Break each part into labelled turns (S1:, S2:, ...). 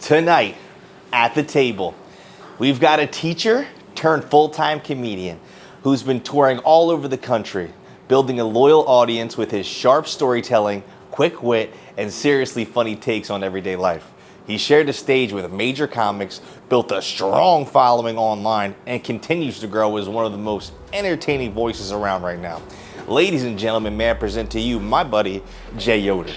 S1: Tonight, at the table, we've got a teacher turned full-time comedian who's been touring all over the country, building a loyal audience with his sharp storytelling, quick wit, and seriously funny takes on everyday life. He shared the stage with major comics, built a strong following online, and continues to grow as one of the most entertaining voices around right now. Ladies and gentlemen, may I present to you my buddy, Jay Yoder.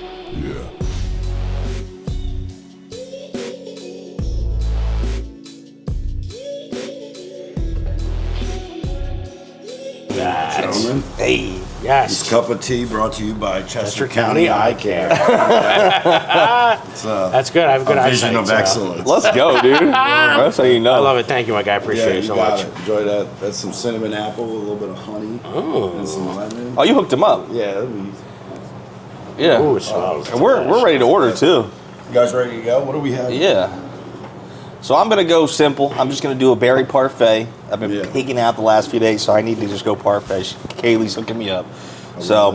S2: Yeah. Gentlemen,
S1: Hey.
S2: this cup of tea brought to you by Chester
S3: County Eye Care. That's good. I have a good
S2: vision
S3: eyesight,
S2: of
S3: so-
S2: excellence.
S1: Let's go, dude. That's how you know.
S3: I love it. Thank you, my guy. Appreciate
S2: Yeah,
S3: it
S2: you
S3: so
S2: got
S3: much.
S2: it. Enjoy that. That's some cinnamon apple, a little bit of honey, and some lemon.
S1: Oh, you hooked him up.
S2: Yeah, that'd be.
S1: Yeah.
S3: Ooh, it smells.
S1: And we're ready to order too.
S2: You guys ready to go? What do we have?
S1: Yeah. So I'm gonna go simple. I'm just gonna do a berry parfait. I've been pigging out the last few days, so I need to just go parfait. Kaylee's hooking me up. So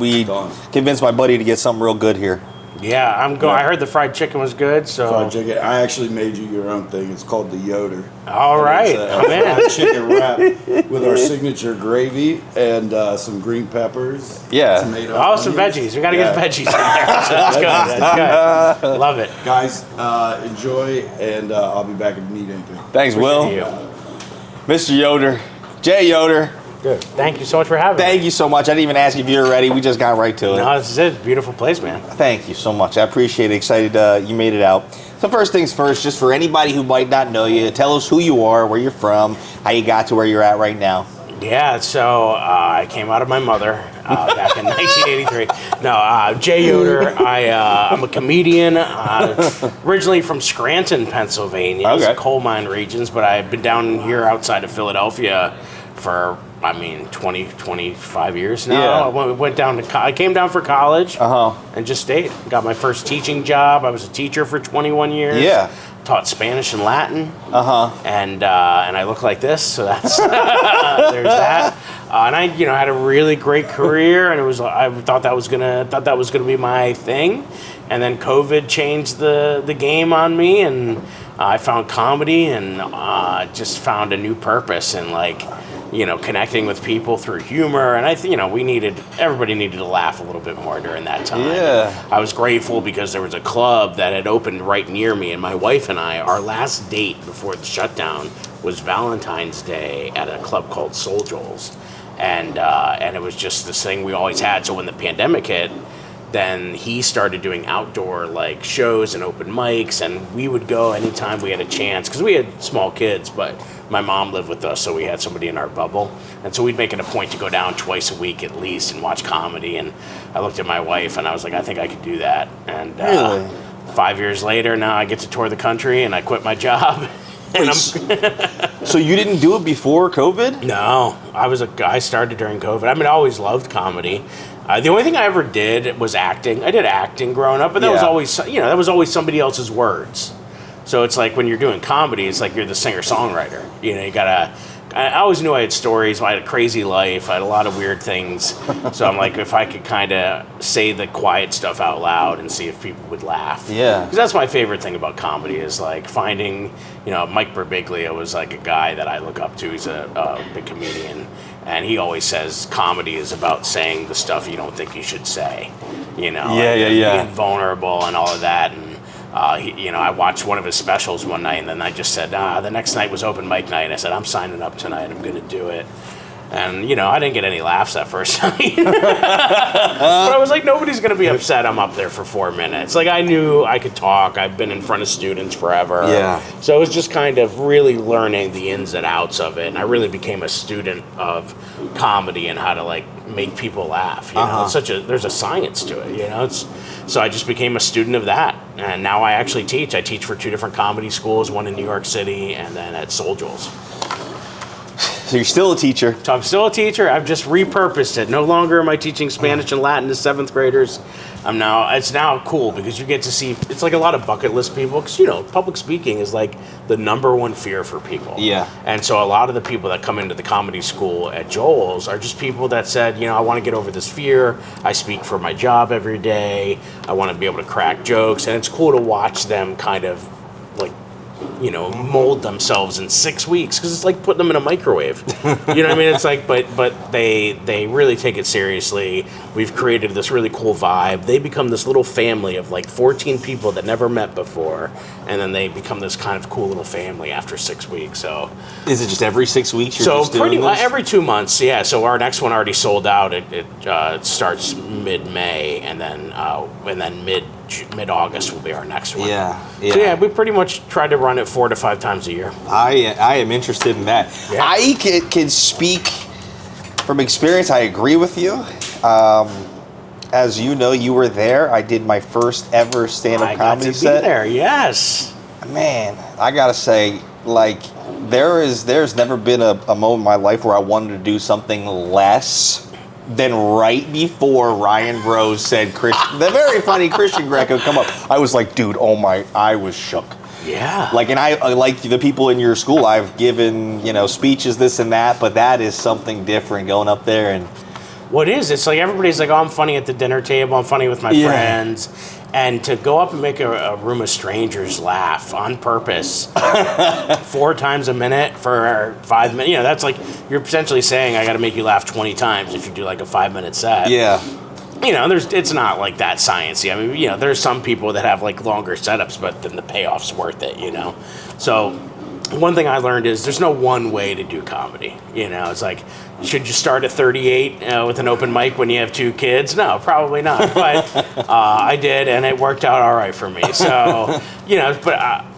S1: we convinced my buddy to get something real good here.
S3: Yeah, I'm going. I heard the fried chicken was good, so.
S2: Fried chicken. I actually made you your own thing. It's called the Yoder.
S3: All right, I'm in.
S2: Fried chicken wrap with our signature gravy and some green peppers.
S1: Yeah.
S2: Tomato.
S3: Oh, some
S2: onions.
S3: veggies. We got to get the veggies in there. So that's good. That's good. Love it.
S2: Guys, enjoy, and I'll be back if you need anything.
S1: Thanks, Will.
S3: You.
S1: Mr. Yoder. Jay Yoder.
S3: Good. Thank you so much for having me.
S1: Thank you so much. I didn't even ask you if you were ready. We just got right to it.
S3: No, this is it. Beautiful place, man.
S1: Thank you so much. I appreciate it. Excited you made it out. So first things first, just for anybody who might not know you, tell us who you are, where you're from, how you got to where you're at right now.
S3: Yeah, so I came out of my mother back in 1983. No, Jay Yoder. I'm a comedian, originally from Scranton, Pennsylvania. It's
S1: Okay.
S3: coal mine regions, but I've been down here outside of Philadelphia for, 25 years now.
S1: Yeah.
S3: I came down for college
S1: Uh-huh.
S3: and just stayed. Got my first teaching job. I was a teacher for 21 years.
S1: Yeah.
S3: Taught Spanish and Latin.
S1: Uh-huh.
S3: And I look like this, so that's there's that. And I, had a really great career, and I thought that was gonna be my thing. And then COVID changed the game on me, and I found comedy and just found a new purpose in connecting with people through humor. And I think everybody needed to laugh a little bit more during that time.
S1: Yeah.
S3: I was grateful because there was a club that had opened right near me, and my wife and I, our last date before the shutdown was Valentine's Day at a club called Soul Joel's, and it was just this thing we always had. So when the pandemic hit, then he started doing outdoor shows and open mics, and we would go anytime we had a chance because we had small kids, but my mom lived with us, so we had somebody in our bubble. And so we'd make it a point to go down twice a week at least and watch comedy. And I looked at my wife and I was like, I think I could do that. And
S1: Really?
S3: 5 years later, now I get to tour the country, and I quit my job. And
S1: So you didn't do it before COVID?
S3: No, I started during COVID. I always loved comedy. The only thing I ever did was acting. I did acting growing up, but that was always somebody else's words. So it's like when you're doing comedy, it's like you're the singer-songwriter. I always knew I had stories. I had a crazy life. I had a lot of weird things. So I'm like, if I could kind of say the quiet stuff out loud and see if people would laugh.
S1: Yeah.
S3: Because that's my favorite thing about comedy is finding, Mike Birbiglia was a guy that I look up to. He's a big comedian. And he always says comedy is about saying the stuff you don't think you should say. Being vulnerable and all of that. And I watched one of his specials one night, and then I just said, the next night was open mic night. I said, I'm signing up tonight. I'm going to do it. And, I didn't get any laughs that first night. But I was like, nobody's going to be upset I'm up there for 4 minutes. I knew I could talk. I've been in front of students forever.
S1: Yeah.
S3: So it was just kind of really learning the ins and outs of it. And I really became a student of comedy and how to, make people laugh. There's a science to it, So I just became a student of that. And now I actually teach. I teach for 2 different comedy schools, one in New York City and then at Soul Joel's.
S1: So you're still a teacher.
S3: So I'm still a teacher. I've just repurposed it. No longer am I teaching Spanish and Latin to 7th graders. It's now cool because you get to see, it's like a lot of bucket list people because, public speaking is the number one fear for people.
S1: Yeah.
S3: And so a lot of the people that come into the comedy school at Joel's are just people that said, I want to get over this fear. I speak for my job every day. I want to be able to crack jokes. And it's cool to watch them kind of mold themselves in 6 weeks, because it's like putting them in a microwave. You know what I mean? It's like, but they really take it seriously. We've created this really cool vibe. They become this little family of like 14 people that never met before, and then they become this kind of cool little family after 6 weeks. So
S1: Is it just every 6 weeks you're
S3: so
S1: just doing
S3: pretty much
S1: this?
S3: every 2 months, yeah. So our next one already sold out. It starts mid-May, and then mid-August will be our next one.
S1: Yeah.
S3: So yeah, we pretty much try to run it 4 to 5 times a year.
S1: I am interested in that.
S3: Yeah.
S1: I can speak from experience. I agree with you. As you know, you were there. I did my first ever stand-up
S3: I got
S1: comedy
S3: to
S1: set.
S3: be there, yes.
S1: Man, I gotta say, like, there's never been a moment in my life where I wanted to do something less than right before Ryan Rose said the very funny Christian Greco come up. I was like, dude, I was shook.
S3: Yeah.
S1: Like, and I like the people in your school, I've given, speeches, this and that, but that is something different going up there and.
S3: What is? It's like everybody's like, oh, I'm funny at the dinner table, I'm funny with my friends. And to go up and make a room of strangers laugh on purpose 4 times a minute for 5 minutes, that's like, you're essentially saying I got to make you laugh 20 times if you do like a 5-minute set.
S1: Yeah.
S3: It's not like that sciencey. I mean, there's some people that have like longer setups, but then the payoff's worth it, So one thing I learned is there's no one way to do comedy. It's like, should you start at 38 with an open mic when you have 2 kids? No, probably not. But I did, and it worked out all right for me. So, but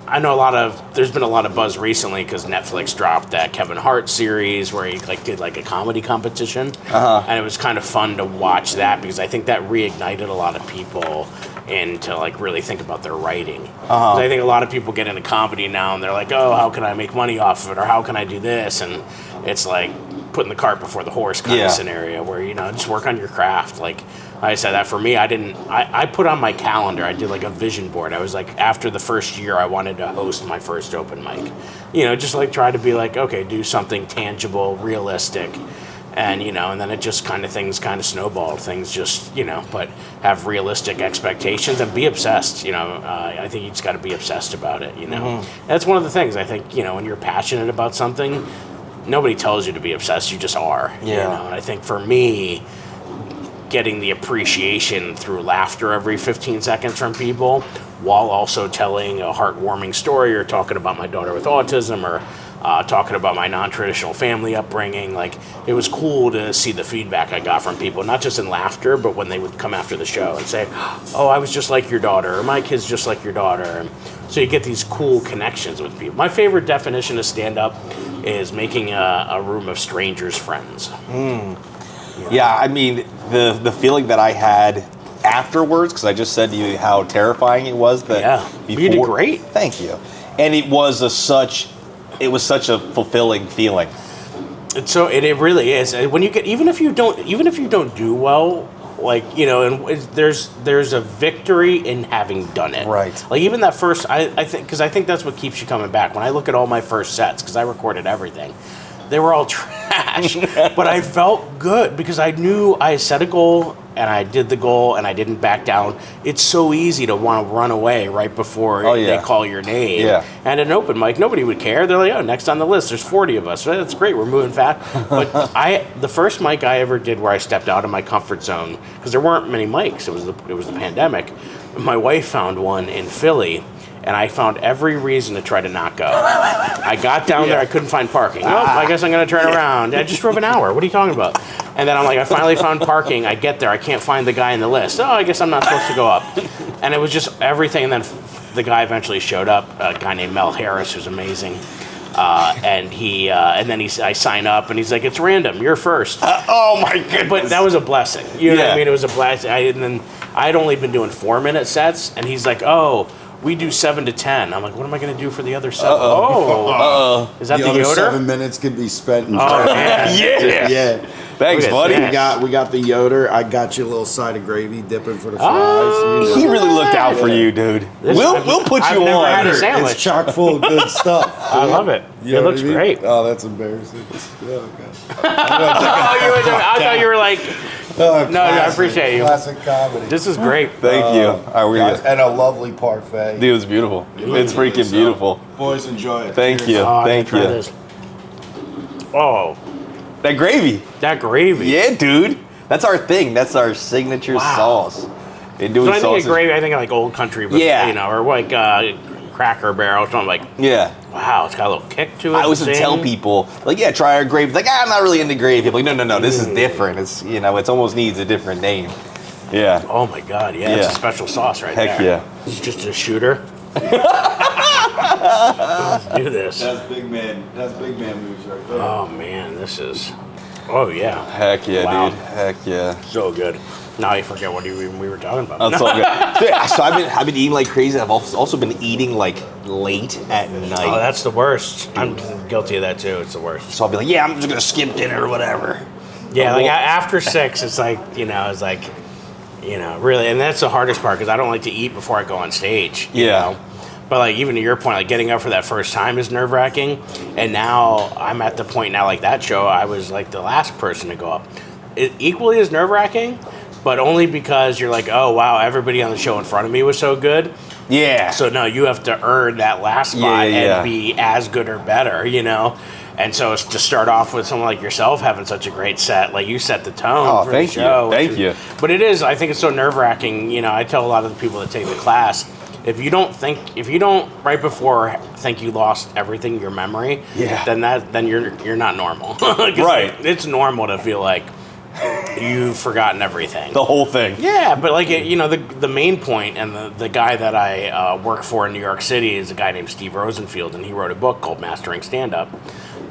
S3: I know there's been a lot of buzz recently because Netflix dropped that Kevin Hart series where he did a comedy competition. And it was kind of fun to watch that because I think that reignited a lot of people and to really think about their writing. 'Cause I think a lot of people get into comedy now and they're like, oh, how can I make money off of it, or how can I do this? And it's like putting the cart before the horse kind of scenario where just work on your craft. Like I said, that for me, I put on my calendar, I did a vision board. I was like, after the first year, I wanted to host my first open mic. Just try to be okay, do something tangible, realistic. And, and then it just things snowballed. Things just, but have realistic expectations and be obsessed. I think you just got to be obsessed about it, That's one of the things I think, when you're passionate about something, nobody tells you to be obsessed. You just are, And I think for me, getting the appreciation through laughter every 15 seconds from people while also telling a heartwarming story or talking about my daughter with autism or talking about my non-traditional family upbringing. It was cool to see the feedback I got from people, not just in laughter, but when they would come after the show and say, oh, I was just like your daughter, or my kid's just like your daughter. And so you get these cool connections with people. My favorite definition of stand-up is making a room of strangers friends.
S1: Yeah, I mean, the feeling that I had afterwards, because I just said to you how terrifying it was. Before,
S3: you did great.
S1: Thank you. And it was such a fulfilling feeling.
S3: So it really is. When you get even if you don't do well, and there's a victory in having done it.
S1: Right.
S3: Even that first, I think that's what keeps you coming back. When I look at all my first sets, because I recorded everything, they were all trash, but I felt good because I knew I set a goal and I did the goal and I didn't back down. It's so easy to want to run away right before they call your name.
S1: Yeah.
S3: And at an open mic, nobody would care. They're like, oh, next on the list, there's 40 of us. Well, that's great, we're moving fast. But the first mic I ever did where I stepped out of my comfort zone, because there weren't many mics, it was the pandemic. My wife found one in Philly, and I found every reason to try to not go. I got down there, I couldn't find parking. Oh, I guess I'm going to turn around. I just drove an hour. What are you talking about? And then I'm like, I finally found parking. I get there, I can't find the guy in the list. Oh, I guess I'm not supposed to go up. And it was just everything. And then the guy eventually showed up, a guy named Mel Harris, who's amazing. And then I sign up, and he's like, it's random. You're first.
S1: Oh my goodness!
S3: But that was a blessing. You know what I mean? It was a blessing. And then I'd only been doing 4-minute sets, and he's like, oh, we do 7 to 10. I'm like, what am I going to do for the other 7? Is that the
S2: other
S3: Yoder?
S2: 7 minutes could be spent in
S3: Oh, man.
S1: Yeah.
S2: Yeah.
S1: Thanks,
S3: Look at
S1: buddy.
S3: this.
S2: We got the Yoder. I got you a little side of gravy dipping for the fries.
S3: Oh.
S1: He really looked out for you, dude. We'll put
S3: I've
S1: you
S3: never
S1: on.
S3: had a sandwich.
S2: It's chock full of good stuff.
S3: I love it.
S2: You know
S3: It
S2: what
S3: looks
S2: I mean?
S3: great.
S2: Oh, that's embarrassing. Oh, God.
S3: I thought you were like,
S2: Oh,
S3: no, I appreciate you.
S2: Classic comedy.
S3: this is great.
S1: Thank you. All right, we're
S2: Guys,
S1: gonna,
S2: and a lovely parfait.
S1: dude, it's beautiful. It's freaking
S2: So,
S1: beautiful.
S2: Boys, enjoy it.
S1: Thank
S2: Cheers.
S1: you.
S3: Oh, I
S1: Thank
S3: can try
S1: you.
S3: this. Oh,
S1: That gravy.
S3: that gravy.
S1: Yeah, dude. That's our thing. That's our signature
S3: Wow.
S1: sauce. And doing
S3: When I think
S1: sauces.
S3: of gravy, I think of like Old Country, but,
S1: Yeah.
S3: you know, or like Cracker Barrel. So I'm like,
S1: Yeah.
S3: wow, it's got a little kick to it.
S1: I always would
S3: zing.
S1: tell people, like, yeah, try our gravy. Like, I'm not really into gravy. I'm like, no, this is different. It's, you know, it almost needs a different name. Yeah.
S3: Oh my God, yeah, it's
S1: Yeah.
S3: a special sauce right
S1: Heck
S3: there.
S1: yeah.
S3: It's just a shooter. Let's do this.
S2: That's big man. That's big man moves right there.
S3: Oh man, this is. Oh yeah,
S1: Heck yeah,
S3: Wow.
S1: dude. Heck yeah.
S3: so good. Now I forget what we were talking about.
S1: That's all good. Dude, so I've been eating like crazy. I've also been eating like late at night.
S3: Oh, that's the worst. I'm guilty of that too. It's the worst.
S1: So I'll be like, yeah, I'm just gonna skip dinner or whatever.
S3: Yeah, like
S1: Well-
S3: after 6, it's like really, and that's the hardest part because I don't like to eat before I go on stage. You
S1: Yeah.
S3: know? But like even to your point, like getting up for that first time is nerve wracking, and now I'm at the point now like that show, I was like the last person to go up. It equally as nerve wracking, but only because you're like, oh wow, everybody on the show in front of me was so good.
S1: Yeah.
S3: So no, you have to earn that last spot
S1: Yeah, yeah, yeah.
S3: and be as good or better, you know. And so it's to start off with someone like yourself having such a great set, like you set the tone
S1: Oh,
S3: for
S1: thank
S3: the
S1: you.
S3: show.
S1: Thank
S3: which
S1: you.
S3: is- But it is, I think it's so nerve wracking. You know, I tell a lot of the people that take the class, if you don't right before think you lost everything, your memory,
S1: Yeah.
S3: then you're not normal. 'Cause,
S1: Right.
S3: like, it's normal to feel like you've forgotten everything.
S1: The whole thing.
S3: Yeah, but like the main point, and the guy that I work for in New York City is a guy named Steve Rosenfield, and he wrote a book called Mastering Stand Up,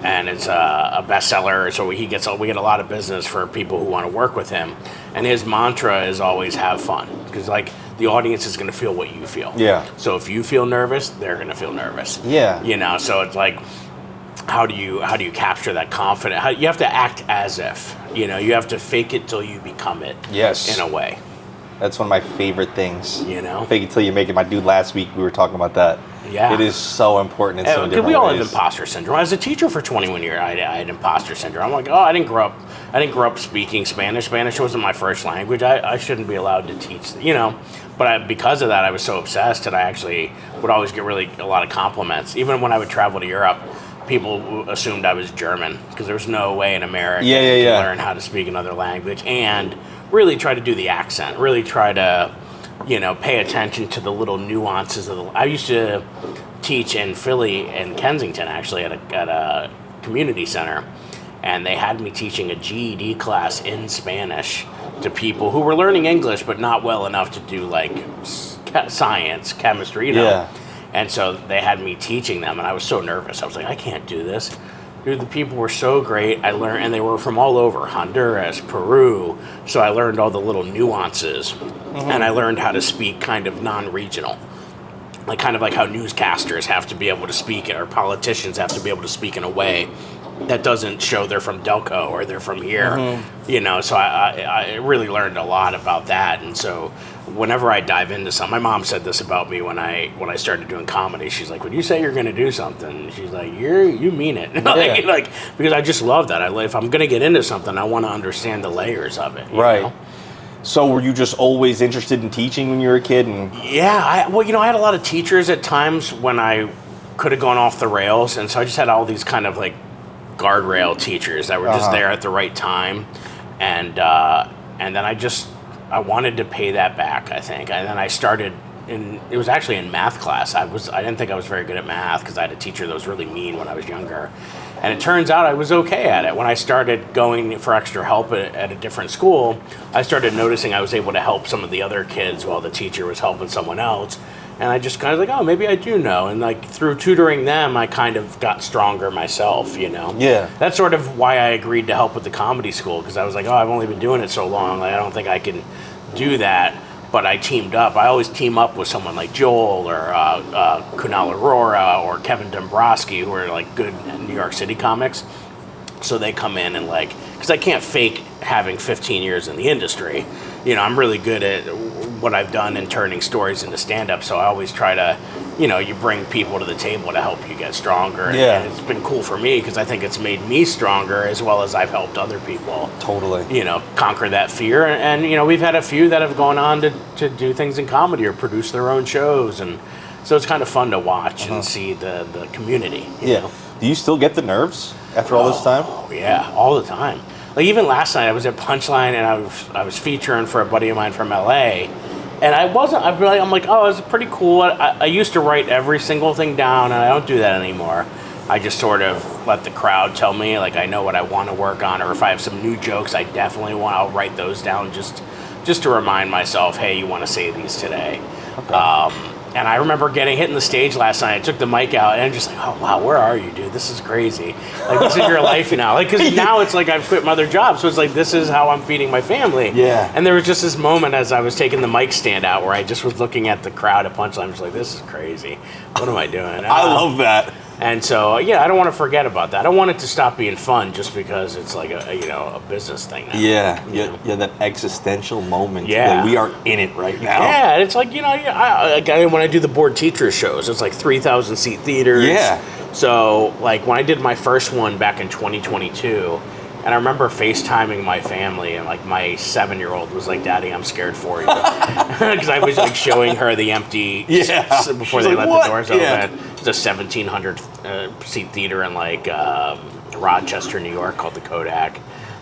S3: and it's a bestseller. So we get a lot of business for people who want to work with him, and his mantra is always have fun, because like the audience is going to feel what you feel.
S1: Yeah.
S3: So if you feel nervous, they're going to feel nervous.
S1: Yeah.
S3: You know, so it's like, how do you capture that confidence? You have to act as if, you know, you have to fake it till you become it.
S1: Yes.
S3: In a way,
S1: That's one of my favorite things.
S3: you know.
S1: Fake it till you make it. My dude, last week we were talking about that.
S3: Yeah.
S1: It is so important in so many
S3: Because
S1: different
S3: we all
S1: ways.
S3: have imposter syndrome. As a teacher for 21 years, I had imposter syndrome. I'm like, oh, I didn't grow up speaking Spanish. Spanish wasn't my first language. I shouldn't be allowed to teach, you know. But because of that, I was so obsessed, and I actually would always get a lot of compliments. Even when I would travel to Europe, people assumed I was German, because there was no way in America
S1: Yeah, yeah,
S3: you
S1: yeah.
S3: could learn how to speak another language and really try to do the accent. Really try to, you know, pay attention to the little nuances of the. I used to teach in Philly and Kensington, actually, at a community center, and they had me teaching a GED class in Spanish to people who were learning English but not well enough to do like science, chemistry, you know.
S1: Yeah.
S3: And so they had me teaching them, and I was so nervous. I was like, I can't do this. Dude, the people were so great. I learned, and they were from all over, Honduras, Peru. So I learned all the little nuances, and I learned how to speak kind of non-regional. Like kind of like how newscasters have to be able to speak, or politicians have to be able to speak in a way that doesn't show they're from Delco or they're from here, you know. So I really learned a lot about that, and so whenever I dive into something, my mom said this about me when I started doing comedy. She's like, when you say you're going to do something, she's like, you mean it, like because I just love that. If I'm going to get into something, I want to understand the layers of it, you
S1: Right.
S3: know?
S1: So were you just always interested in teaching when you were a kid? And
S3: Yeah, I had a lot of teachers at times when I could have gone off the rails, and so I just had all these kind of like guardrail teachers that were just there at the right time, and then I wanted to pay that back, I think, and then I started it was actually in math class. I didn't think I was very good at math because I had a teacher that was really mean when I was younger, and it turns out I was okay at it. When I started going for extra help at a different school, I started noticing I was able to help some of the other kids while the teacher was helping someone else. And I just kind of like, oh, maybe I do know. And like through tutoring them, I kind of got stronger myself, you know?
S1: Yeah.
S3: That's sort of why I agreed to help with the comedy school, because I was like, oh, I've only been doing it so long. Like, I don't think I can do that. But I teamed up. I always team up with someone like Joel or Kunal Arora or Kevin Dombrowski, who are like good New York City comics. So they come in and like, because I can't fake having 15 years in the industry. You know, I'm really good at what I've done in turning stories into stand-up, so I always try to, you know, you bring people to the table to help you get stronger.
S1: Yeah.
S3: And it's been cool for me because I think it's made me stronger as well as I've helped other people.
S1: Totally.
S3: You know, conquer that fear. And you know, we've had a few that have gone on to do things in comedy or produce their own shows. And so it's kind of fun to watch and see the community. You know?
S1: Do you still get the nerves after all this time?
S3: Oh, yeah, all the time. Like even last night I was at Punchline and I was featuring for a buddy of mine from LA. And I'm like, oh, it's pretty cool. I used to write every single thing down, and I don't do that anymore. I just sort of let the crowd tell me, like, I know what I want to work on, or if I have some new jokes I definitely want, I'll write those down just to remind myself, hey, you want to say these today. Okay. And I remember hitting the stage last night. I took the mic out, and I'm just like, oh, wow, where are you, dude? This is crazy. Like, this is your life now. Like, because now it's like I've quit my other job, so it's like this is how I'm feeding my family.
S1: Yeah.
S3: And there was just this moment as I was taking the mic stand out where I just was looking at the crowd at Punchline. I was like, this is crazy. What am I doing?
S1: I love that.
S3: And so, yeah, I don't want to forget about that. I don't want it to stop being fun just because it's like a business thing now.
S1: Yeah, that existential moment.
S3: Yeah.
S1: That we are in it right now.
S3: Yeah, and it's like, you know, when I do the board teacher shows, it's like 3,000 seat theaters.
S1: Yeah.
S3: So, like, when I did my first one back in 2022, and I remember FaceTiming my family, and like my 7-year-old was like, "Daddy, I'm scared for you," because I was like showing her the empty before they let the doors open. It's a 1,700 seat theater in like Rochester, New York, called the Kodak,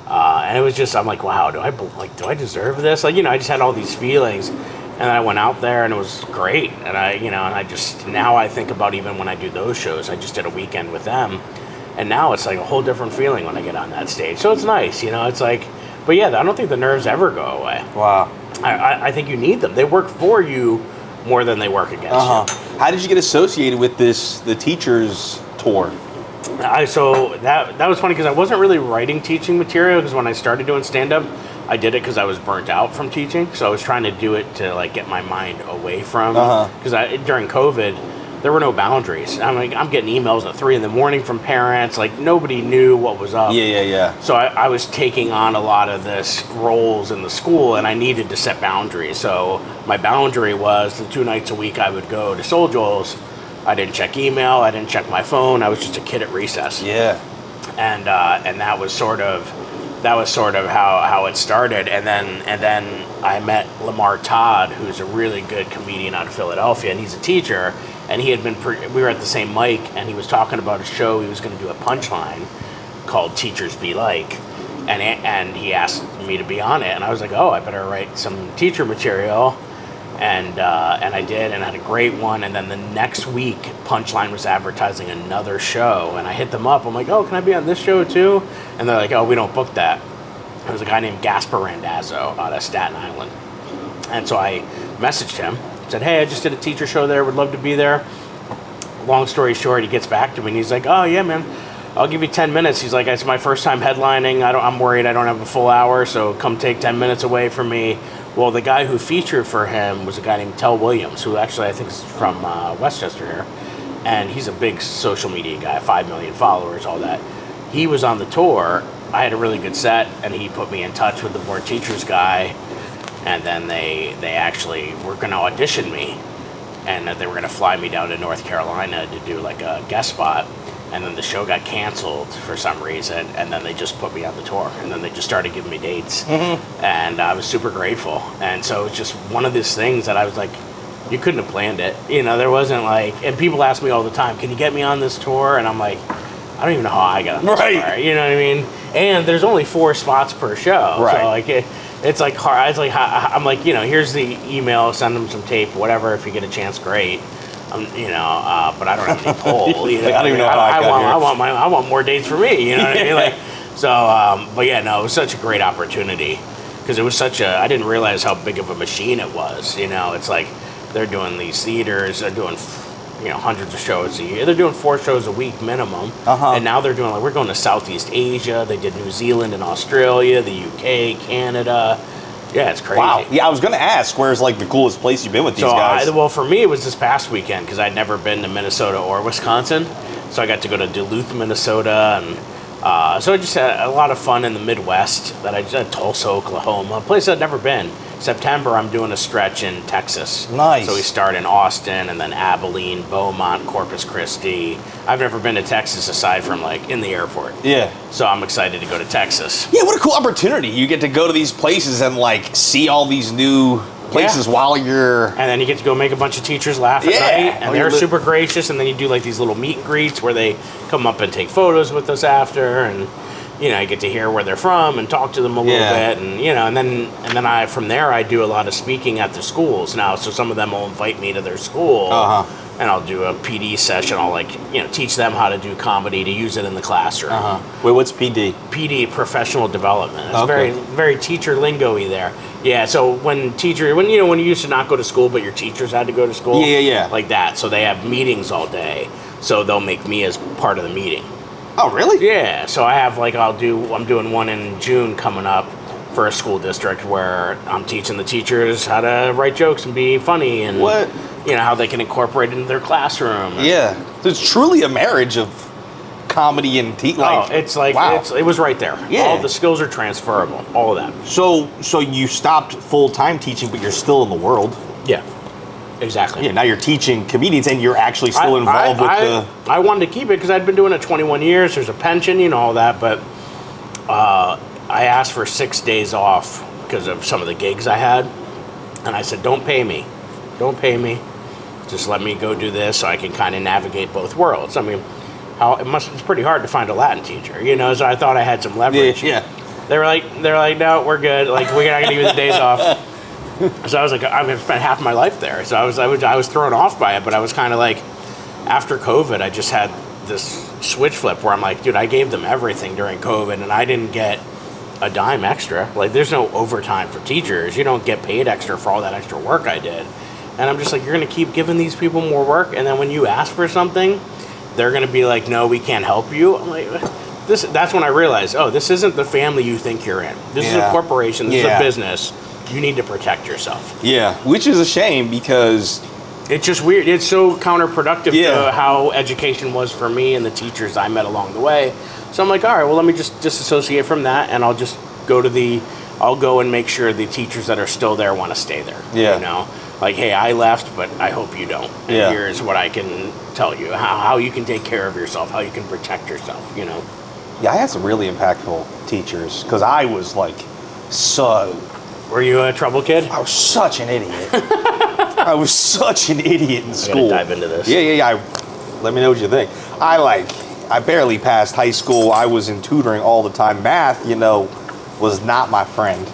S3: and it was just, I'm like, wow, do I deserve this? Like, you know, I just had all these feelings, and I went out there, and it was great, and I just now I think about even when I do those shows, I just did a weekend with them. And now it's like a whole different feeling when I get on that stage. So it's nice, you know, it's like, but yeah, I don't think the nerves ever go away.
S1: Wow.
S3: I think you need them. They work for you more than they work against you.
S1: How did you get associated with the teachers tour?
S3: So that was funny because I wasn't really writing teaching material, because when I started doing stand-up, I did it because I was burnt out from teaching. So I was trying to do it to like get my mind away from, because during COVID, there were no boundaries. I'm getting emails at 3 a.m. from parents. Like, nobody knew what was up.
S1: Yeah.
S3: So I was taking on a lot of this roles in the school, and I needed to set boundaries. So my boundary was the 2 nights a week I would go to Soul Joel's. I didn't check email. I didn't check my phone. I was just a kid at recess.
S1: Yeah.
S3: And that was sort of how it started. And then I met Lamar Todd, who's a really good comedian out of Philadelphia, and he's a teacher. And he had we were at the same mic, and he was talking about a show he was going to do at Punchline called Teachers Be Like. And he asked me to be on it. And I was like, oh, I better write some teacher material. And I did, and I had a great one. And then the next week, Punchline was advertising another show. And I hit them up. I'm like, oh, can I be on this show too? And they're like, oh, we don't book that. There was a guy named Gasper Randazzo out of Staten Island. And so I messaged him. Said, hey, I just did a teacher show there, would love to be there. Long story short, he gets back to me and he's like, oh yeah, man, I'll give you 10 minutes. He's like, it's my first time headlining. I'm worried I don't have a full hour, so come take 10 minutes away from me. Well, the guy who featured for him was a guy named Tell Williams, who actually I think is from Westchester here. And he's a big social media guy, 5 million followers, all that. He was on the tour. I had a really good set, and he put me in touch with the board teachers guy. And then they actually were going to audition me, and they were going to fly me down to North Carolina to do like a guest spot. And then the show got canceled for some reason, and then they just put me on the tour, and then they just started giving me dates. And I was super grateful. And so it was just one of these things that I was like, you couldn't have planned it. You know, there wasn't like, and people ask me all the time, can you get me on this tour? And I'm like, I don't even know how I got on this tour. You know what I mean? And there's only 4 spots per show.
S1: Right. So
S3: like it's like hard. It's like, I'm like, you know, here's the email, send them some tape, whatever. If you get a chance, great. You know, but I don't have any pull. You know?
S1: I don't even know how I got here.
S3: I want more dates for me. You know what I mean? Like, so, but yeah, no, it was such a great opportunity because it was I didn't realize how big of a machine it was. You know, it's like they're doing these theaters, they're doing, you know, hundreds of shows a year. They're doing 4 shows a week minimum. And now they're doing, like, we're going to Southeast Asia. They did New Zealand and Australia, the UK, Canada. Yeah, it's crazy.
S1: Wow. Yeah, I was going to ask, where's like the coolest place you've been with these guys?
S3: Well, for me, it was this past weekend because I'd never been to Minnesota or Wisconsin. So I got to go to Duluth, Minnesota, and So I just had a lot of fun in the Midwest. That I just had Tulsa, Oklahoma, a place I'd never been. September, I'm doing a stretch in Texas.
S1: Nice.
S3: So we start in Austin and then Abilene, Beaumont, Corpus Christi. I've never been to Texas aside from like in the airport.
S1: Yeah.
S3: So I'm excited to go to Texas.
S1: Yeah, what a cool opportunity. You get to go to these places and like see all these new places while you're...
S3: And then you get to go make a bunch of teachers laugh at night. And they're super gracious. And then you do like these little meet and greets where they come up and take photos with us after. And, you know, I get to hear where they're from and talk to them a little bit. And, you know, and then I, from there, I do a lot of speaking at the schools now. So some of them will invite me to their school. And I'll do a PD session. I'll like, you know, teach them how to do comedy to use it in the classroom.
S1: Wait, what's PD?
S3: PD, professional development. It's very, very teacher lingo-y there. Yeah, so when you used to not go to school, but your teachers had to go to school.
S1: Yeah.
S3: Like that. So they have meetings all day. So they'll make me as part of the meeting.
S1: Oh, really?
S3: Yeah. So I have like, I'm doing one in June coming up for a school district where I'm teaching the teachers how to write jokes and be funny and you know, how they can incorporate it into their classroom.
S1: Yeah. So it's truly a marriage of comedy and life.
S3: Oh, it's like, it was right there.
S1: Yeah.
S3: All the skills are transferable. All of that.
S1: So you stopped full-time teaching, but you're still in the world.
S3: Yeah. Exactly.
S1: Yeah, now you're teaching comedians and you're actually still involved with the...
S3: I wanted to keep it because I'd been doing it 21 years. There's a pension, you know, all that. But I asked for 6 days off because of some of the gigs I had. And I said, don't pay me. Don't pay me. Just let me go do this so I can kind of navigate both worlds. I mean, it's pretty hard to find a Latin teacher, you know, so I thought I had some leverage.
S1: Yeah.
S3: They're like, no, we're good. Like, we're not going to give you the days off. So I was like, I'm going to spend half my life there. So I was thrown off by it, but I was kind of like, after COVID, I just had this switch flip where I'm like, dude, I gave them everything during COVID and I didn't get a dime extra. Like, there's no overtime for teachers. You don't get paid extra for all that extra work I did. And I'm just like, you're going to keep giving these people more work, and then when you ask for something, they're going to be like, no, we can't help you. I'm like, that's when I realized, this isn't the family you think you're in. This is a corporation. This is a business. You need to protect yourself.
S1: Yeah, which is a shame because...
S3: It's just weird. It's so counterproductive to how education was for me and the teachers I met along the way. So I'm like, all right, well, let me just disassociate from that, and I'll just I'll go and make sure the teachers that are still there want to stay there.
S1: Yeah.
S3: You know? Like, hey, I left, but I hope you don't. And here's what I can tell you, how you can take care of yourself, how you can protect yourself, you know?
S1: Yeah, I had some really impactful teachers because I was like
S3: Were you a trouble kid?
S1: I was such an idiot. I was such an idiot in school.
S3: I gotta dive into this.
S1: Yeah. Let me know what you think. I barely passed high school. I was in tutoring all the time. Math, you know, was not my friend.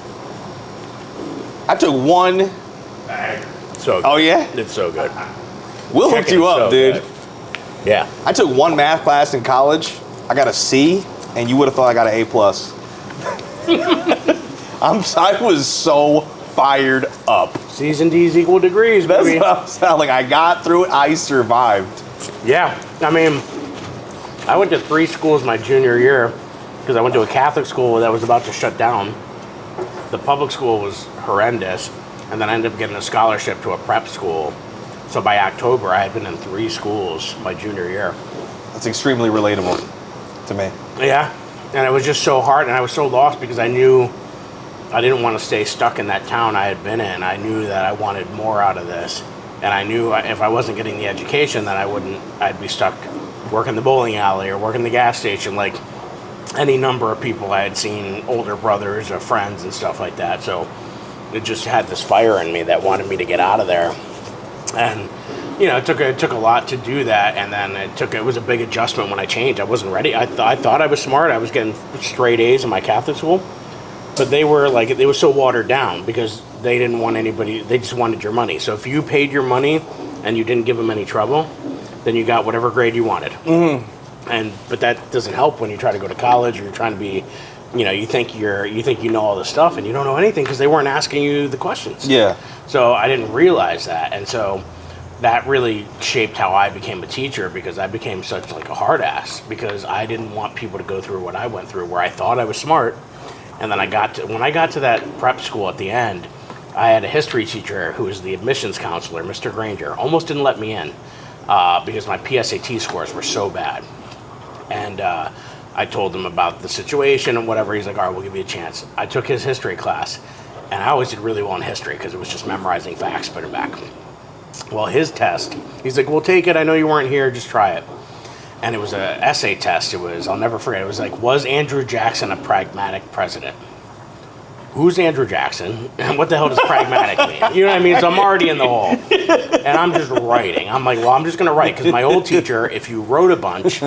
S1: I took one...
S3: So good.
S1: Oh, yeah?
S3: It's so good.
S1: We'll hook you up, dude.
S3: Good. Yeah.
S1: I took one math class in college. I got a C, and you would have thought I got an A+. I was so fired up.
S3: C's and D's equal degrees,
S1: That's
S3: baby.
S1: what I'm saying. Like, I got through it. I survived.
S3: Yeah. I mean, I went to 3 schools my junior year because I went to a Catholic school that was about to shut down. The public school was horrendous. And then I ended up getting a scholarship to a prep school. So by October, I had been in 3 schools my junior year.
S1: That's extremely relatable to me.
S3: Yeah. And it was just so hard. And I was so lost because I knew I didn't want to stay stuck in that town I had been in. I knew that I wanted more out of this. And I knew if I wasn't getting the education, then I'd be stuck working the bowling alley or working the gas station, like any number of people I had seen, older brothers or friends and stuff like that. So it just had this fire in me that wanted me to get out of there. And, you know, it took a lot to do that. And then it was a big adjustment when I changed. I wasn't ready. I thought I was smart. I was getting straight A's in my Catholic school. But they were so watered down because they didn't want anybody, they just wanted your money. So if you paid your money and you didn't give them any trouble, then you got whatever grade you wanted. Mm-hmm. But that doesn't help when you try to go to college or you're trying to be, you know, you think you know all this stuff and you don't know anything because they weren't asking you the questions.
S1: Yeah.
S3: So I didn't realize that. And so that really shaped how I became a teacher because I became such like a hard ass because I didn't want people to go through what I went through where I thought I was smart. And then when I got to that prep school at the end, I had a history teacher who was the admissions counselor, Mr. Granger, almost didn't let me in because my PSAT scores were so bad. And I told him about the situation and whatever. He's like, all right, we'll give you a chance. I took his history class, and I always did really well in history because it was just memorizing facts, put it back. Well, his test, he's like, we'll take it. I know you weren't here. Just try it. And it was an essay test. It was, I'll never forget. It was like, was Andrew Jackson a pragmatic president? Who's Andrew Jackson? And what the hell does pragmatic mean? You know what I mean? So I'm already in the hole. And I'm just writing. I'm like, well, I'm just going to write. Because my old teacher, if you wrote a bunch,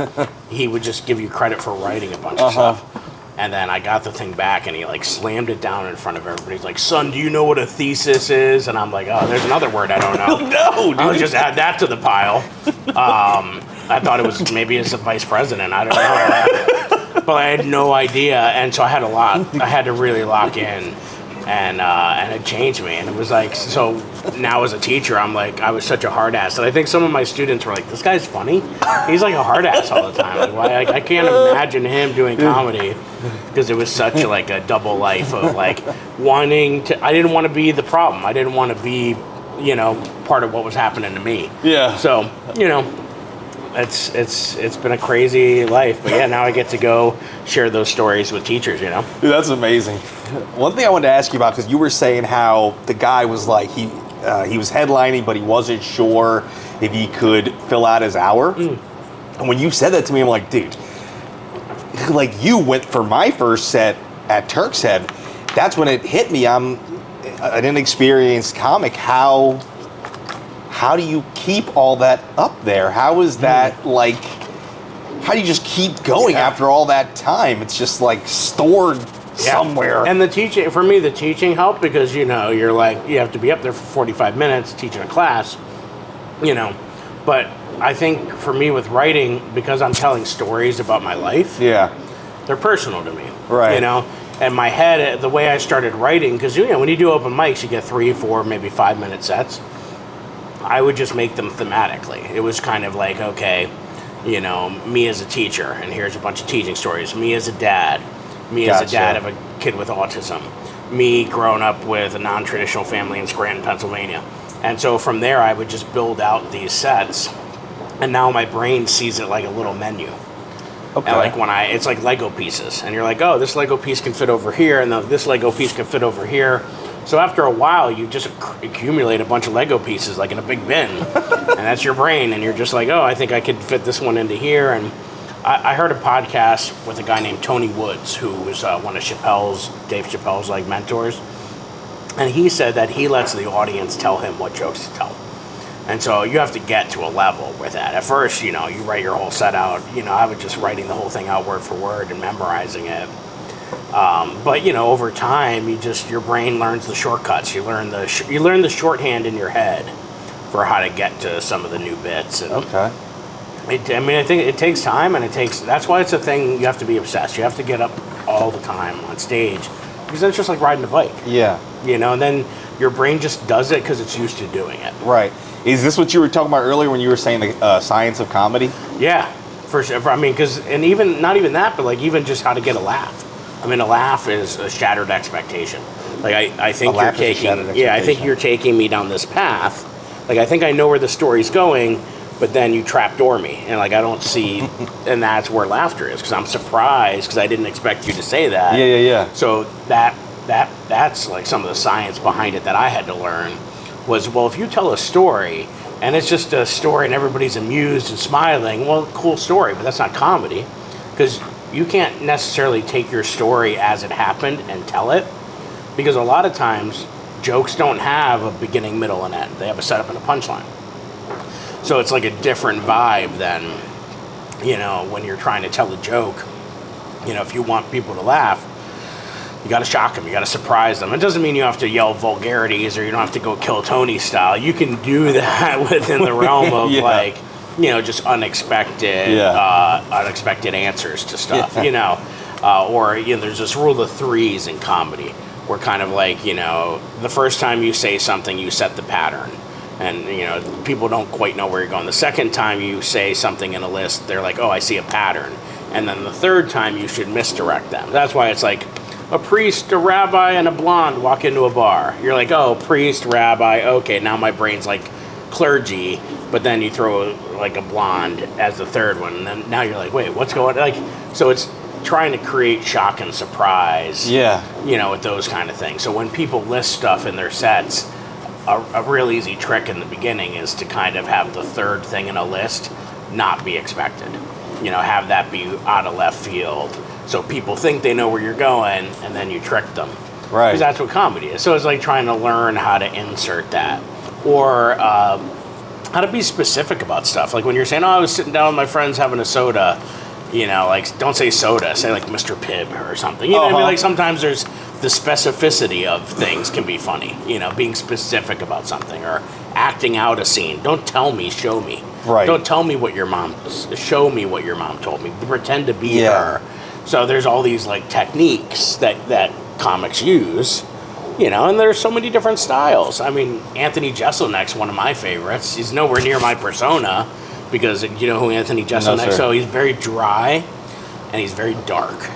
S3: he would just give you credit for writing a bunch of stuff. And then I got the thing back, and he like slammed it down in front of everybody. He's like, son, do you know what a thesis is? And I'm like, oh, there's another word I don't know.
S1: No, dude.
S3: I'll just add that to the pile. I thought it was maybe as a vice president. I don't know. But I had no idea. And so I had to really lock in. And it changed me. And it was like, so now as a teacher, I'm like, I was such a hard ass. And I think some of my students were like, this guy's funny. He's like a hard ass all the time. Like, why? I can't imagine him doing comedy because it was such like a double life of like wanting to, I didn't want to be the problem. I didn't want to be, part of what was happening to me.
S1: Yeah.
S3: So, it's been a crazy life, but yeah, now I get to go share those stories with teachers,
S1: Dude, that's amazing. One thing I wanted to ask you about, because you were saying how the guy was like, he was headlining, but he wasn't sure if he could fill out his hour. And when you said that to me, I'm like, dude, like you went for my first set at Turk's Head. That's when it hit me. I'm an inexperienced comic. How do you keep all that up there? How is that like, how do you just keep going after all that time? It's just like stored somewhere.
S3: And the teaching, for me, the teaching helped because, you're like, you have to be up there for 45 minutes teaching a class, but I think for me with writing, because I'm telling stories about my life, they're personal to me,
S1: right?
S3: And my head, the way I started writing, because, when you do open mics, you get 3, 4, maybe 5-minute sets. I would just make them thematically. It was kind of like, okay, me as a teacher, and here's a bunch of teaching stories. Me as a dad. Me as a dad of a kid with autism. Me growing up with a non-traditional family in Scranton, Pennsylvania. And so from there, I would just build out these sets. And now my brain sees it like a little menu. Okay. And like it's like Lego pieces. And you're like, oh, this Lego piece can fit over here, and this Lego piece can fit over here. So after a while, you just accumulate a bunch of Lego pieces like in a big bin, and that's your brain, and you're just like, oh, I think I could fit this one into here. And I heard a podcast with a guy named Tony Woods, who was one of Dave Chappelle's like mentors, and he said that he lets the audience tell him what jokes to tell. And so you have to get to a level with that. At first, you write your whole set out. I was just writing the whole thing out word for word and memorizing it. But over time, your brain learns the shortcuts. You learn the shorthand in your head for how to get to some of the new bits. And
S1: okay.
S3: I think it takes time, and that's why it's a thing you have to be obsessed. You have to get up all the time on stage because it's just like riding a bike.
S1: Yeah.
S3: And then your brain just does it because it's used to doing it.
S1: Right. Is this what you were talking about earlier when you were saying the science of comedy?
S3: Yeah, for sure. And even not even that, but like even just how to get a laugh. A laugh is a shattered expectation. Like I think you're taking me down this path. Like I think I know where the story's going, but then you trapdoor me, and like I don't see, and that's where laughter is because I'm surprised because I didn't expect you to say that.
S1: Yeah.
S3: So that's like some of the science behind it that I had to learn was, well, if you tell a story and it's just a story and everybody's amused and smiling, well, cool story, but that's not comedy because you can't necessarily take your story as it happened and tell it because a lot of times jokes don't have a beginning, middle, and end. They have a setup and a punchline. So it's like a different vibe than, when you're trying to tell a joke. If you want people to laugh, you got to shock them. You got to surprise them. It doesn't mean you have to yell vulgarities or you don't have to go Kill Tony style. You can do that within the realm of just unexpected answers to stuff, or there's this rule of threes in comedy where kind of like, the first time you say something, you set the pattern and, people don't quite know where you're going. The second time you say something in a list, they're like, oh, I see a pattern. And then the third time you should misdirect them. That's why it's like a priest, a rabbi, and a blonde walk into a bar. You're like, oh, priest, rabbi, okay, now my brain's like clergy, but then you throw like a blonde as the third one, and then now you're like, wait, what's going on? Like, so trying to create shock and surprise.
S1: Yeah.
S3: You know, with those kind of things. So when people list stuff in their sets, a real easy trick in the beginning is to kind of have the third thing in a list not be expected. You know, have that be out of left field. So people think they know where you're going, and then you trick them.
S1: Right.
S3: Because that's what comedy is. So it's like trying to learn how to insert that. Or how to be specific about stuff. Like when you're saying, oh, I was sitting down with my friends having a soda, you know, like don't say soda, say like Mr. Pibb or something. You know what I mean? Like sometimes there's the specificity of things can be funny, you know, being specific about something or acting out a scene. Don't tell me, show me.
S1: Right.
S3: Don't tell me what your mom, show me what your mom told me. Pretend to be her. So there's all these like techniques that comics use. You know, and there's so many different styles. I mean, Anthony Jeselnik's one of my favorites. He's nowhere near my persona because you know who Anthony Jeselnik is. So he's very dry and he's very dark.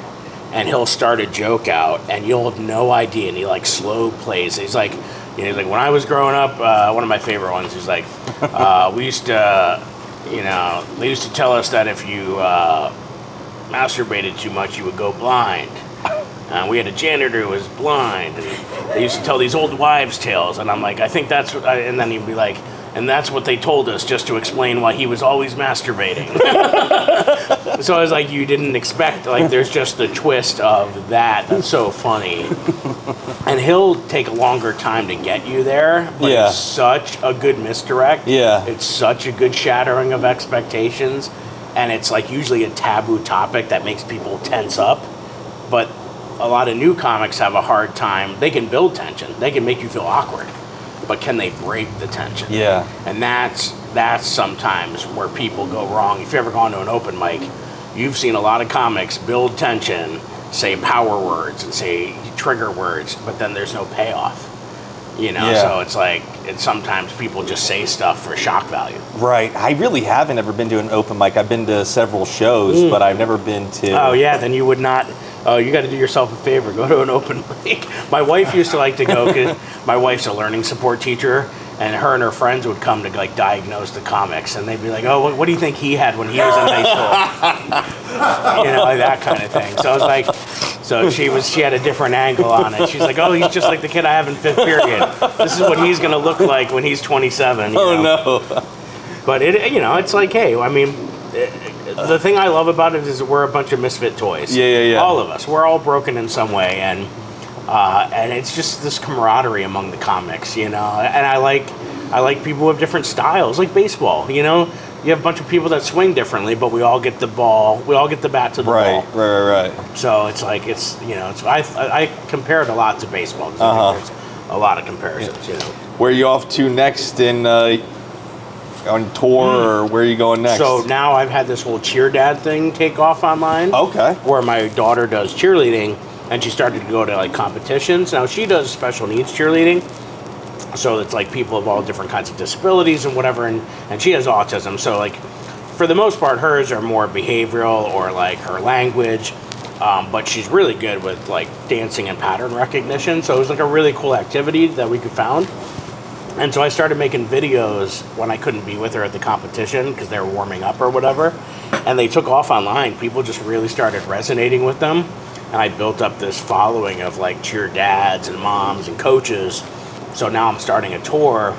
S3: And he'll start a joke out and you'll have no idea. And he like slow plays. He's like, you know, when I was growing up, one of my favorite ones, he's like, we used to, you know, they used to tell us that if you masturbated too much, you would go blind. We had a janitor who was blind, and they used to tell these old wives' tales, and I'm like, I think that's what and then he'd be like, and that's what they told us just to explain why he was always masturbating. So I was like, you didn't expect, like, there's just the twist of that. That's so funny. And he'll take a longer time to get you there, but it's such a good misdirect.
S1: Yeah.
S3: It's such a good shattering of expectations, and it's like usually a taboo topic that makes people tense up, but a lot of new comics have a hard time. They can build tension. They can make you feel awkward. But can they break the tension?
S1: Yeah.
S3: And that's sometimes where people go wrong. If you've ever gone to an open mic, you've seen a lot of comics build tension, say power words and say trigger words, but then there's no payoff. You know, so it's like, sometimes people just say stuff for shock value.
S1: Right. I really haven't ever been to an open mic. I've been to several shows, but I've never been to...
S3: Oh, yeah, then you would not... Oh, you got to do yourself a favor. Go to an open mic. My wife used to like to go because my wife's a learning support teacher, and her and her friends would come to like diagnose the comics, and they'd be like, "Oh, what do you think he had when he was in high school?" You know, like that kind of thing. So I was like, she had a different angle on it. She's like, "Oh, he's just like the kid I have in fifth period. This is what he's gonna look like when he's 27." You know?
S1: No.
S3: But it, you know, it's like, hey, I mean. The thing I love about it is that we're a bunch of misfit toys.
S1: Yeah.
S3: All of us. We're all broken in some way, and it's just this camaraderie among the comics, you know. And I like people with different styles, like baseball. You know, you have a bunch of people that swing differently, but we all get the ball. We all get the bat to the ball.
S1: Right.
S3: So it's like I compare it a lot to baseball. 'Cause I think there's a lot of comparisons. You know.
S1: Where are you off to next on tour, or where are you going next?
S3: So now I've had this whole cheer dad thing take off online.
S1: Okay.
S3: Where my daughter does cheerleading, and she started to go to like competitions. Now she does special needs cheerleading, so it's like people of all different kinds of disabilities and whatever, and she has autism. So like, for the most part, hers are more behavioral or like her language, but she's really good with like dancing and pattern recognition. So it was like a really cool activity that we could found. And so I started making videos when I couldn't be with her at the competition because they were warming up or whatever. And they took off online. People just really started resonating with them. And I built up this following of like cheer dads and moms and coaches. So now I'm starting a tour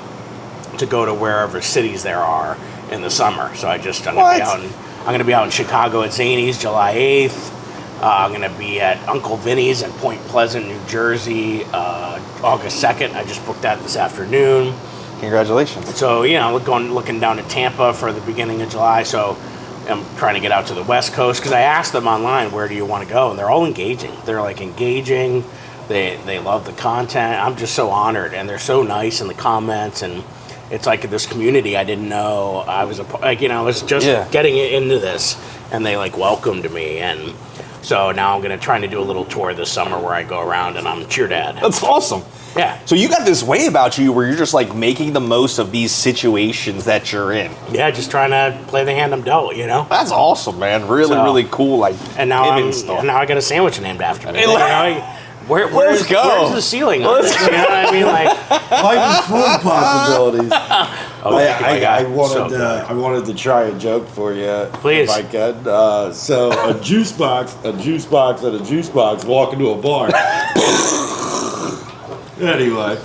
S3: to go to wherever cities there are in the summer. So I'm going to be out in Chicago at Zany's July 8th. I'm going to be at Uncle Vinny's in Point Pleasant, New Jersey, August 2nd. I just booked that this afternoon.
S1: Congratulations.
S3: So, you know, looking down to Tampa for the beginning of July. So I'm trying to get out to the West Coast because I asked them online, where do you want to go? And they're all engaging. They're like engaging. They love the content. I'm just so honored. And they're so nice in the comments. And it's like this community I didn't know I was I was just getting into this. And they like welcomed me. And so now I'm going to try to do a little tour this summer where I go around and I'm cheer dad.
S1: That's awesome.
S3: Yeah.
S1: So you got this way about you where you're just like making the most of these situations that you're in.
S3: Yeah, just trying to play the hand I'm dealt, you know?
S1: That's awesome, man. Really cool. Like,
S3: and now I got a sandwich named after me. Where's the ceiling on this? You know what I mean? Like,
S2: Life is full of possibilities.
S3: I
S2: I wanted to try a joke for you,
S3: Please.
S2: if I could. So a juice box, and a juice box walk into a bar. Anyway,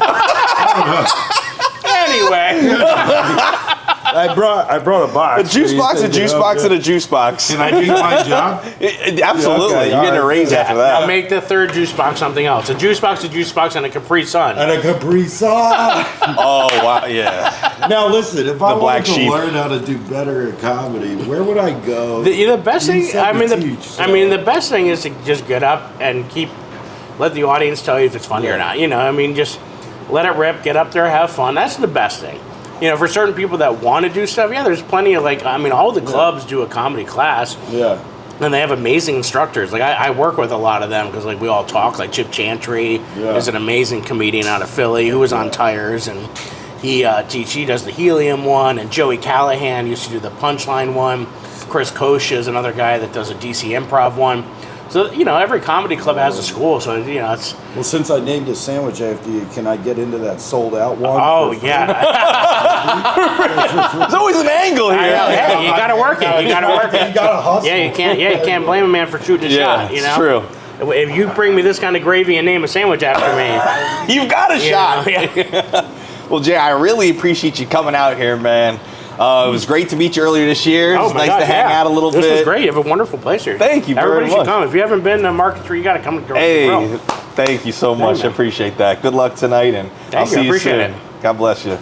S2: I brought a box.
S1: A juice box, a juice box, and a juice box.
S2: Can I do my job?
S1: Absolutely.
S2: Okay,
S1: You're getting a raise after that.
S3: Now make the third juice box something else. A juice box, and a Capri Sun.
S2: And a Capri Sun.
S1: Oh, wow. Yeah.
S2: Now listen, if I
S1: black
S2: wanted to
S1: sheep.
S2: learn how to do better at comedy, where would I go?
S3: The best
S2: You
S3: thing,
S2: said to teach,
S3: the best thing is to just get up and let the audience tell you if it's funny or not. You know, I mean, just let it rip, get up there, have fun. That's the best thing. You know, for certain people that want to do stuff, yeah, there's plenty of all the clubs do a comedy class.
S2: Yeah.
S3: And they have amazing instructors. Like, I work with a lot of them because, we all talk. Like, Chip Chantry is an amazing comedian out of Philly who was on Tires, and he does the Helium one, and Joey Callahan used to do the Punchline one. Chris Kosha is another guy that does a DC Improv one. So, every comedy club has a school, so, it's...
S2: Well, since I named a sandwich after you, can I get into that sold out one?
S3: Oh, yeah.
S1: There's always an angle here.
S3: Hey, you got to work it. You got to work it.
S2: You got to hustle.
S3: Yeah, you can't blame a man for shooting a shot, you know?
S1: True.
S3: If you bring me this kind of gravy and name a sandwich after me...
S1: You've got a shot. Well, Jay, I really appreciate you coming out here, man. It was great to meet you earlier this year. It was nice to hang out a little bit.
S3: This was great. You have a wonderful place here.
S1: Thank you very
S3: Everybody
S1: much.
S3: should come. If you haven't been to Market Street, you got to come to Grill.
S1: Hey, thank you so much. I
S3: man.
S1: appreciate that. Good luck tonight, and I'll see you
S3: appreciate
S1: soon.
S3: it.
S1: God bless you.